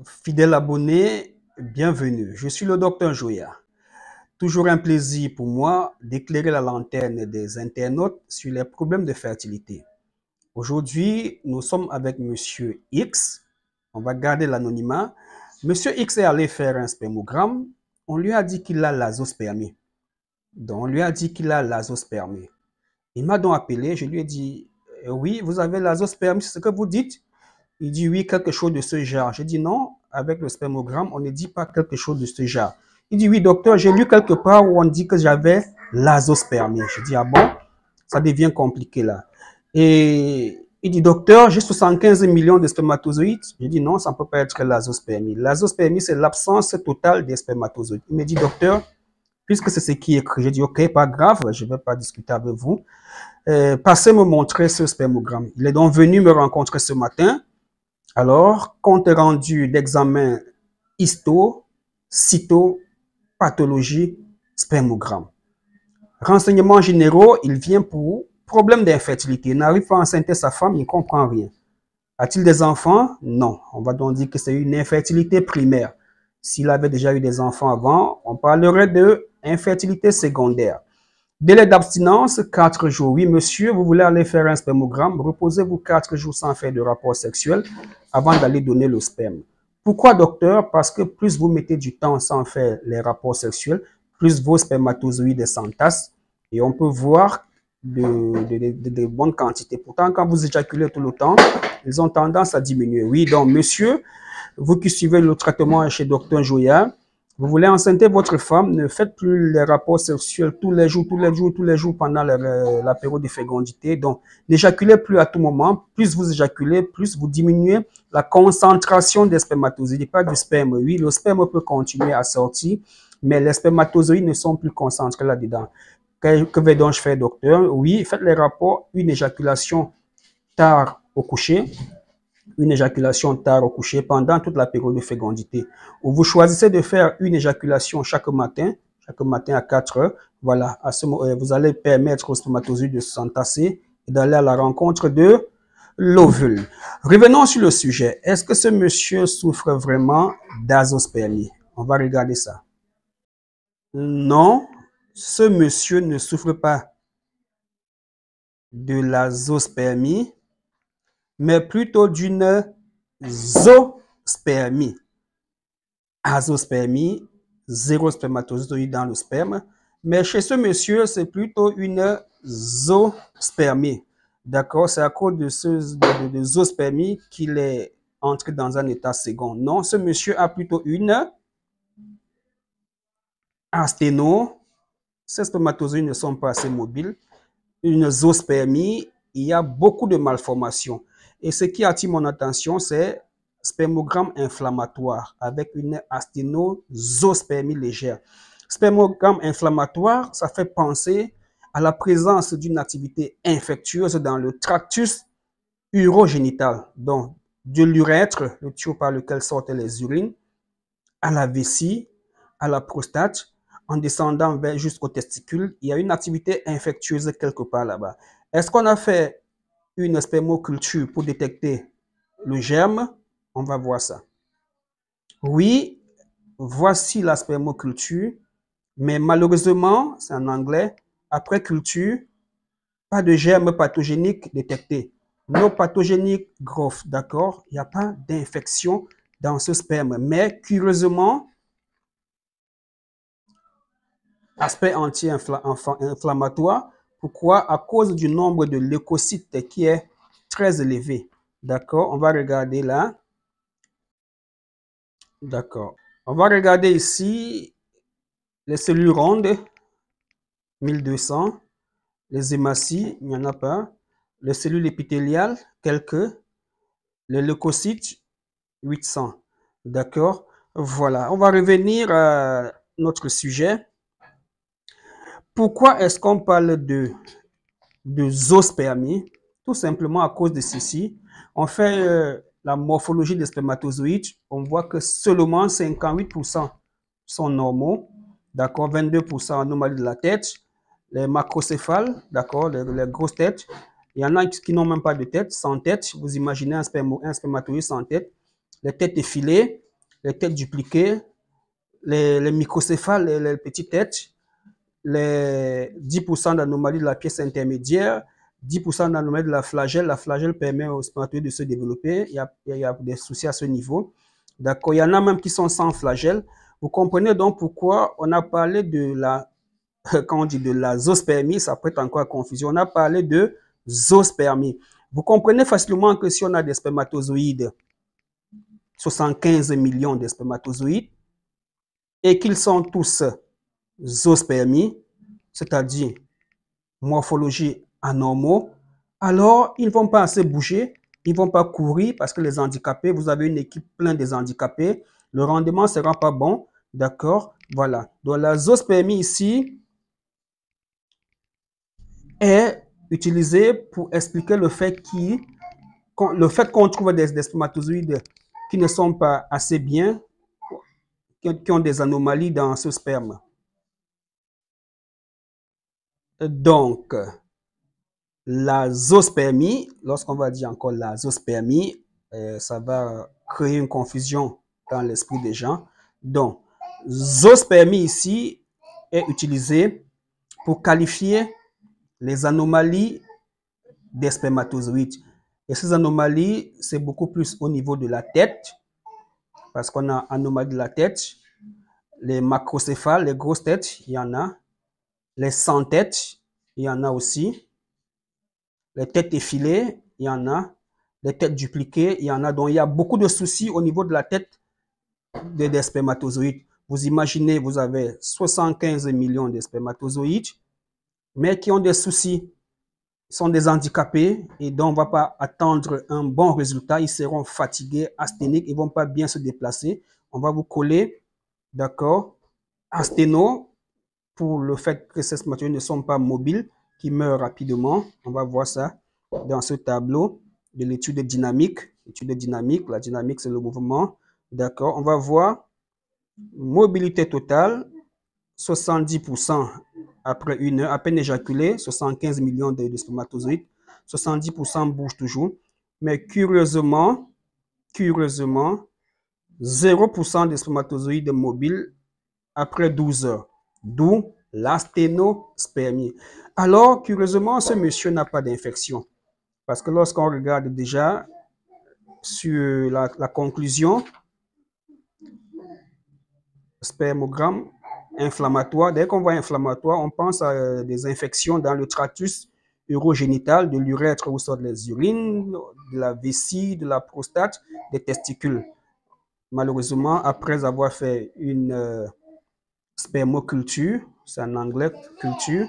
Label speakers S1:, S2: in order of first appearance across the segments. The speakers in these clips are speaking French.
S1: Fidèle abonné, bienvenue. Je suis le docteur Joya. Toujours un plaisir pour moi d'éclairer la lanterne des internautes sur les problèmes de fertilité. Aujourd'hui, nous sommes avec Monsieur X. On va garder l'anonymat. Monsieur X est allé faire un spermogramme. On lui a dit qu'il a l'azospermie. Donc, on lui a dit qu'il a l'azospermie. Il m'a donc appelé. Je lui ai dit, oui, vous avez l'azospermie, c'est ce que vous dites? Il dit oui, quelque chose de ce genre. J'ai dit non, avec le spermogramme, on ne dit pas quelque chose de ce genre. Il dit oui, docteur, j'ai lu quelque part où on dit que j'avais l'azospermie. Je dis ah bon, ça devient compliqué là. Et il dit docteur, j'ai 75 millions de spermatozoïdes. Je dis non, ça ne peut pas être l'azospermie. L'azospermie, c'est l'absence totale des spermatozoïdes. Il me dit docteur, puisque c'est ce qui est écrit, j'ai dit ok, pas grave, je ne vais pas discuter avec vous. Passez me montrer ce spermogramme. Il est donc venu me rencontrer ce matin. Alors, compte rendu d'examen histo, cyto, pathologie, spermogramme. Renseignements généraux, il vient pour problème d'infertilité. Il n'arrive pas à enceinte sa femme, il ne comprend rien. A-t-il des enfants? Non. On va donc dire que c'est une infertilité primaire. S'il avait déjà eu des enfants avant, on parlerait de infertilité secondaire. Délai d'abstinence, 4 jours. Oui, monsieur, vous voulez aller faire un spermogramme, reposez-vous 4 jours sans faire de rapport sexuel avant d'aller donner le sperme. Pourquoi, docteur? Parce que plus vous mettez du temps sans faire les rapports sexuels, plus vos spermatozoïdes s'entassent et on peut voir de bonnes quantités. Pourtant, quand vous éjaculez tout le temps, ils ont tendance à diminuer. Oui, donc, monsieur, vous qui suivez le traitement chez docteur Joya, vous voulez enceinter votre femme, ne faites plus les rapports sexuels tous les jours pendant la période de fécondité. Donc, n'éjaculez plus à tout moment. Plus vous éjaculez, plus vous diminuez la concentration des spermatozoïdes, pas du sperme. Oui, le sperme peut continuer à sortir, mais les spermatozoïdes ne sont plus concentrés là-dedans. Que vais donc je faire, docteur? Oui, faites les rapports, une éjaculation tard au coucher, une éjaculation tard au coucher pendant toute la période de fécondité. Ou vous choisissez de faire une éjaculation chaque matin à 4 heures. Voilà, à ce moment, vous allez permettre aux spermatozoïdes de s'entasser et d'aller à la rencontre de l'ovule. Revenons sur le sujet. Est-ce que ce monsieur souffre vraiment d'azospermie? On va regarder ça. Non, ce monsieur ne souffre pas de l'azospermie, mais plutôt d'une zoospermie. Azospermie, zéro spermatozoïde dans le sperme. Mais chez ce monsieur, c'est plutôt une zoospermie. D'accord? C'est à cause de zoospermie qu'il est entré dans un état second. Non, ce monsieur a plutôt une asténo. Ces spermatozoïdes ne sont pas assez mobiles. Une zoospermie, il y a beaucoup de malformations. Et ce qui attire mon attention, c'est spermogramme inflammatoire avec une asténozoospermie légère. Spermogramme inflammatoire, ça fait penser à la présence d'une activité infectieuse dans le tractus urogénital, donc de l'urètre, le tuyau par lequel sortent les urines, à la vessie, à la prostate, en descendant vers jusqu'aux testicules, il y a une activité infectieuse quelque part là-bas. Est-ce qu'on a fait une spermoculture pour détecter le germe? On va voir ça. Oui, voici la spermoculture, mais malheureusement, c'est en anglais, après culture, pas de germe pathogénique détecté. No pathogenic growth, d'accord? Il n'y a pas d'infection dans ce sperme. Mais curieusement, aspect anti-inflammatoire. Pourquoi? À cause du nombre de leucocytes qui est très élevé. D'accord? On va regarder là. D'accord. On va regarder ici les cellules rondes, 1200. Les hématies, il n'y en a pas. Les cellules épithéliales, quelques. Les leucocytes, 800. D'accord? Voilà. On va revenir à notre sujet. Pourquoi est-ce qu'on parle de zoospermie? Tout simplement à cause de ceci. On fait la morphologie des spermatozoïdes. On voit que seulement 58% sont normaux. D'accord? 22% anomalie de la tête. Les macrocéphales, d'accord? Les grosses têtes. Il y en a qui n'ont même pas de tête, sans tête. Vous imaginez un spermatozoïde sans tête. Les têtes effilées. les têtes dupliquées, les microcéphales, les petites têtes, les 10% d'anomalies de la pièce intermédiaire, 10% d'anomalies de la flagelle. La flagelle permet aux spermatozoïdes de se développer. Il y a des soucis à ce niveau. D'accord. Il y en a même qui sont sans flagelle. Vous comprenez donc pourquoi on a parlé de la, quand on dit de la zoospermie, ça prête encore à confusion. On a parlé de zoospermie. Vous comprenez facilement que si on a des spermatozoïdes, 75 millions de spermatozoïdes, et qu'ils sont tous zoospermie, c'est-à-dire morphologie anormaux, alors ils ne vont pas assez bouger, ils ne vont pas courir parce que les handicapés, vous avez une équipe pleine des handicapés, le rendement ne sera pas bon, d'accord? Voilà. Donc la zoospermie ici est utilisée pour expliquer le fait qu'on trouve des spermatozoïdes qui ne sont pas assez bien, qui ont des anomalies dans ce sperme. Donc, la zoospermie, lorsqu'on va dire encore la zoospermie, ça va créer une confusion dans l'esprit des gens. Donc, zoospermie ici est utilisée pour qualifier les anomalies des spermatozoïdes. Et ces anomalies, c'est beaucoup plus au niveau de la tête, parce qu'on a anomalie de la tête, les macrocéphales, les grosses têtes, il y en a, les sans têtes, il y en a aussi. Les têtes effilées, il y en a. Les têtes dupliquées, il y en a. Donc, il y a beaucoup de soucis au niveau de la tête des spermatozoïdes. Vous imaginez, vous avez 75 millions de spermatozoïdes, mais qui ont des soucis, sont des handicapés, et donc on ne va pas attendre un bon résultat. Ils seront fatigués, asthéniques, ils ne vont pas bien se déplacer. On va vous coller, d'accord, asténo, pour le fait que ces spermatozoïdes ne sont pas mobiles, qui meurent rapidement. On va voir ça dans ce tableau de l'étude dynamique. La dynamique, c'est le mouvement. D'accord. On va voir mobilité totale, 70% après 1 heure, à peine éjaculé, 75 millions de spermatozoïdes. 70% bougent toujours. Mais curieusement, 0% des spermatozoïdes mobiles après 12 heures. D'où l'asténospermie. Alors, curieusement, ce monsieur n'a pas d'infection. Parce que lorsqu'on regarde déjà sur la conclusion, spermogramme inflammatoire, dès qu'on voit inflammatoire, on pense à des infections dans le tractus urogénital, de l'urètre où sortent les urines, de la vessie, de la prostate, des testicules. Malheureusement, après avoir fait une spermoculture, c'est en anglais, culture,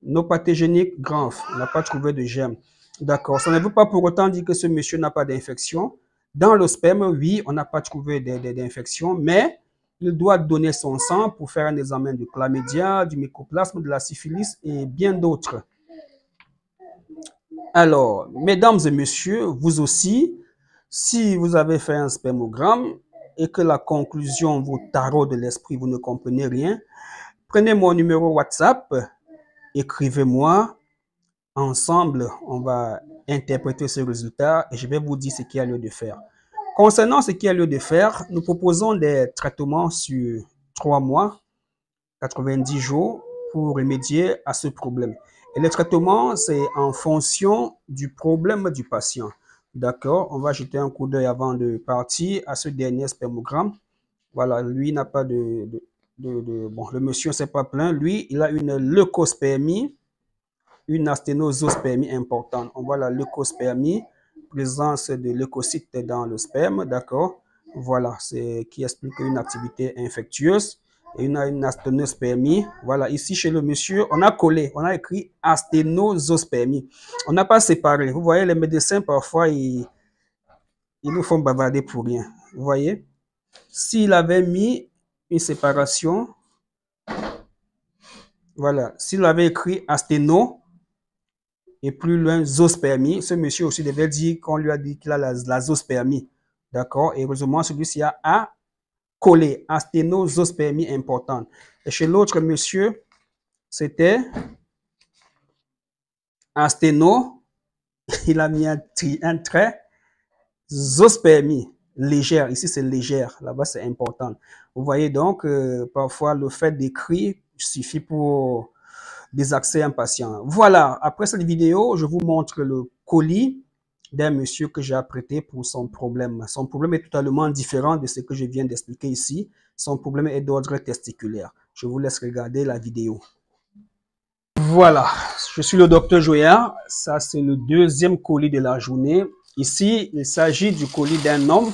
S1: non pathogénique grave, on n'a pas trouvé de germes. D'accord, ça ne veut pas pour autant dire que ce monsieur n'a pas d'infection. Dans le sperme, oui, on n'a pas trouvé d'infection, mais il doit donner son sang pour faire un examen du chlamydia, du mycoplasme, de la syphilis et bien d'autres. Alors, mesdames et messieurs, vous aussi, si vous avez fait un spermogramme et que la conclusion vous taraude de l'esprit, vous ne comprenez rien, prenez mon numéro WhatsApp, écrivez-moi. Ensemble, on va interpréter ce résultat et je vais vous dire ce qu'il y a lieu de faire. Concernant ce qu'il y a lieu de faire, nous proposons des traitements sur 3 mois, 90 jours pour remédier à ce problème. Et les traitements, c'est en fonction du problème du patient. D'accord? On va jeter un coup d'œil avant de partir à ce dernier spermogramme. Voilà, lui n'a pas bon, le monsieur ne s'est pas plaint. Lui, il a une leucospermie, une asténospermie importante. On voit la leucospermie, présence de leucocytes dans le sperme, d'accord? Voilà, c'est qui explique une activité infectieuse. Et une asténospermie. Voilà, ici chez le monsieur, on a collé, on a écrit asténospermie. On n'a pas séparé. Vous voyez, les médecins, parfois, ils nous font bavarder pour rien. Vous voyez? S'il avait mis une séparation, voilà, s'il avait écrit asténo, et plus loin, zoospermie. Ce monsieur aussi devait dire qu'on lui a dit qu'il a la zoospermie. D'accord? Et heureusement, celui-ci a collé asténozoospermie importante. Et chez l'autre monsieur, c'était asténo. Il a mis un trait, zoospermie. légère. Ici, c'est légère. Là-bas, c'est important. Vous voyez donc, parfois, le fait d'écrire suffit pour désaxer un patient. Voilà, après cette vidéo, je vous montre le colis d'un monsieur que j'ai apprêté pour son problème. Son problème est totalement différent de ce que je viens d'expliquer ici. Son problème est d'ordre testiculaire. Je vous laisse regarder la vidéo. Voilà, je suis le docteur Joya. Ça, c'est le deuxième colis de la journée. Ici, il s'agit du colis d'un homme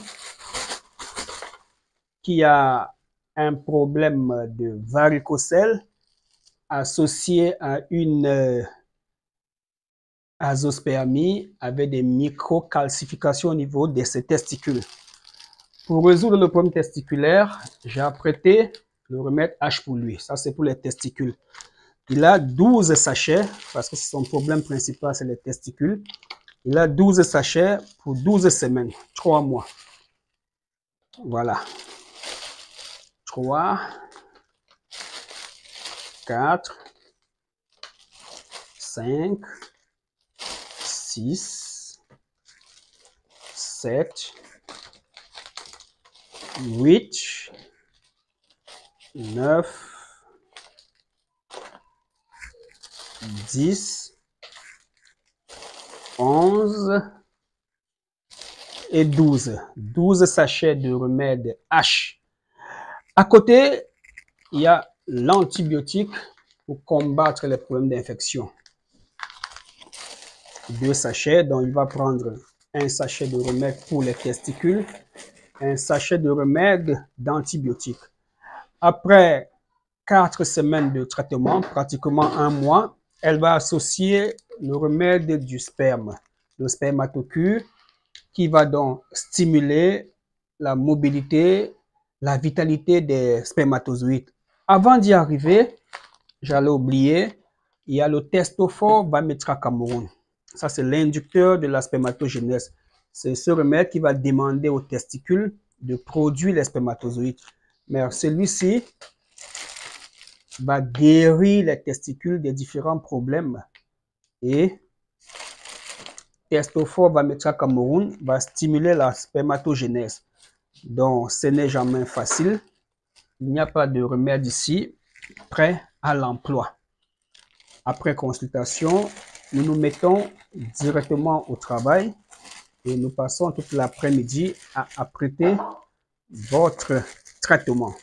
S1: qui a un problème de varicocèle associé à une azoospermie avec des microcalcifications au niveau de ses testicules. Pour résoudre le problème testiculaire, j'ai apprêté le remède H pour lui. Ça, c'est pour les testicules. Il a 12 sachets, parce que son problème principal, c'est les testicules. Il a 12 sachets pour 12 semaines, 3 mois. Voilà. 3, 4, 5, 6, 7, 8, 9, 10, 11 et 12. 12 sachets de remède H. À côté, il y a l'antibiotique pour combattre les problèmes d'infection. 2 sachets, dont il va prendre un sachet de remède pour les testicules, un sachet de remède d'antibiotique. Après 4 semaines de traitement, pratiquement 1 mois, elle va associer le remède du sperme, le spermatocure, qui va donc stimuler la mobilité, la vitalité des spermatozoïdes. Avant d'y arriver, j'allais oublier, il y a le testophore Vametra-Cameroun. Ça, c'est l'inducteur de la spermatogénèse. C'est ce remède qui va demander aux testicules de produire les spermatozoïdes. Mais celui-ci va guérir les testicules des différents problèmes. Et testophore Vametra-Cameroun va stimuler la spermatogénèse. Donc, ce n'est jamais facile. Il n'y a pas de remède ici prêt à l'emploi. Après consultation, nous nous mettons directement au travail et nous passons toute l'après-midi à apprêter votre traitement.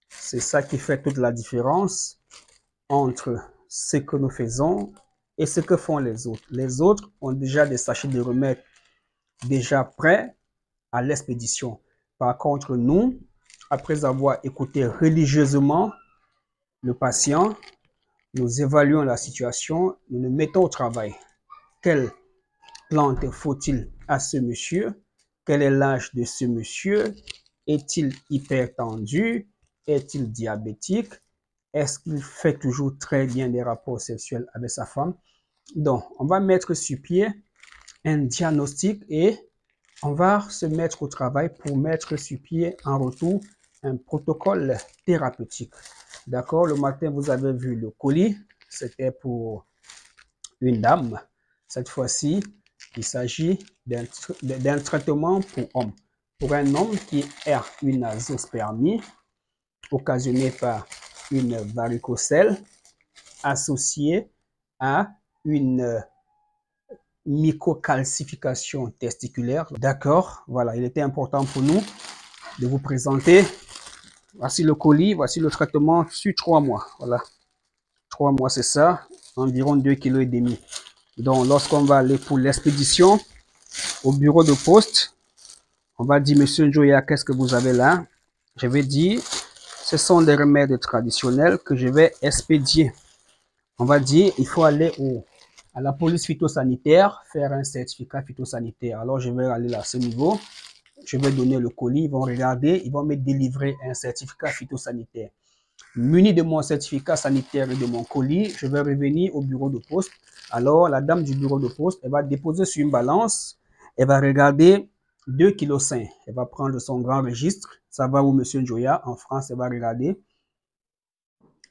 S1: C'est ça qui fait toute la différence entre ce que nous faisons et ce que font les autres. Les autres ont déjà des sachets de remèdes déjà prêts à l'expédition. Par contre, nous, après avoir écouté religieusement le patient, nous évaluons la situation, nous nous mettons au travail. Quelle plante faut-il à ce monsieur? Quel est l'âge de ce monsieur? Est-il hypertendu? Est-il diabétique? Est-ce qu'il fait toujours très bien des rapports sexuels avec sa femme? Donc, on va mettre sur pied un diagnostic et on va se mettre au travail pour mettre sur pied en retour un protocole thérapeutique. D'accord? Le matin, vous avez vu le colis. C'était pour une dame. Cette fois-ci, il s'agit d'un traitement pour homme. Pour un homme qui a une azoospermie occasionnée par une varicocèle associée à une microcalcification testiculaire. D'accord, voilà, il était important pour nous de vous présenter. Voici le colis, voici le traitement sur 3 mois. Voilà, 3 mois, c'est ça, environ 2,5 kg. Donc, lorsqu'on va aller pour l'expédition au bureau de poste, on va dire, Monsieur Joya, qu'est-ce que vous avez là? Je vais dire, ce sont des remèdes traditionnels que je vais expédier. On va dire, il faut aller à la police phytosanitaire, faire un certificat phytosanitaire. Alors, je vais aller à ce niveau, je vais donner le colis, ils vont regarder, ils vont me délivrer un certificat phytosanitaire. Muni de mon certificat sanitaire et de mon colis, je vais revenir au bureau de poste. Alors, la dame du bureau de poste, elle va déposer sur une balance, elle va regarder 2,5 kg. Elle va prendre son grand registre, ça va où Monsieur Joya, en France, elle va regarder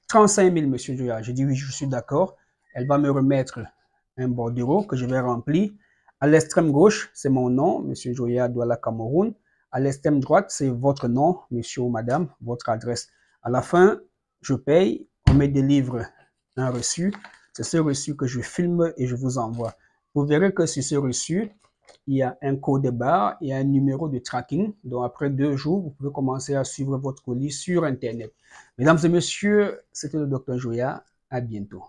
S1: 35 000, Monsieur Joya. Je dis oui, je suis d'accord. Elle va me remettre un bordereau que je vais remplir. À l'extrême gauche, c'est mon nom, Monsieur Joya Douala Cameroun. À l'extrême droite, c'est votre nom, monsieur ou madame, votre adresse. À la fin, je paye, on me délivre un reçu. C'est ce reçu que je filme et je vous envoie. Vous verrez que sur ce reçu, il y a un code barre et un numéro de tracking. Donc, après 2 jours, vous pouvez commencer à suivre votre colis sur Internet. Mesdames et messieurs, c'était le Dr Joya. À bientôt.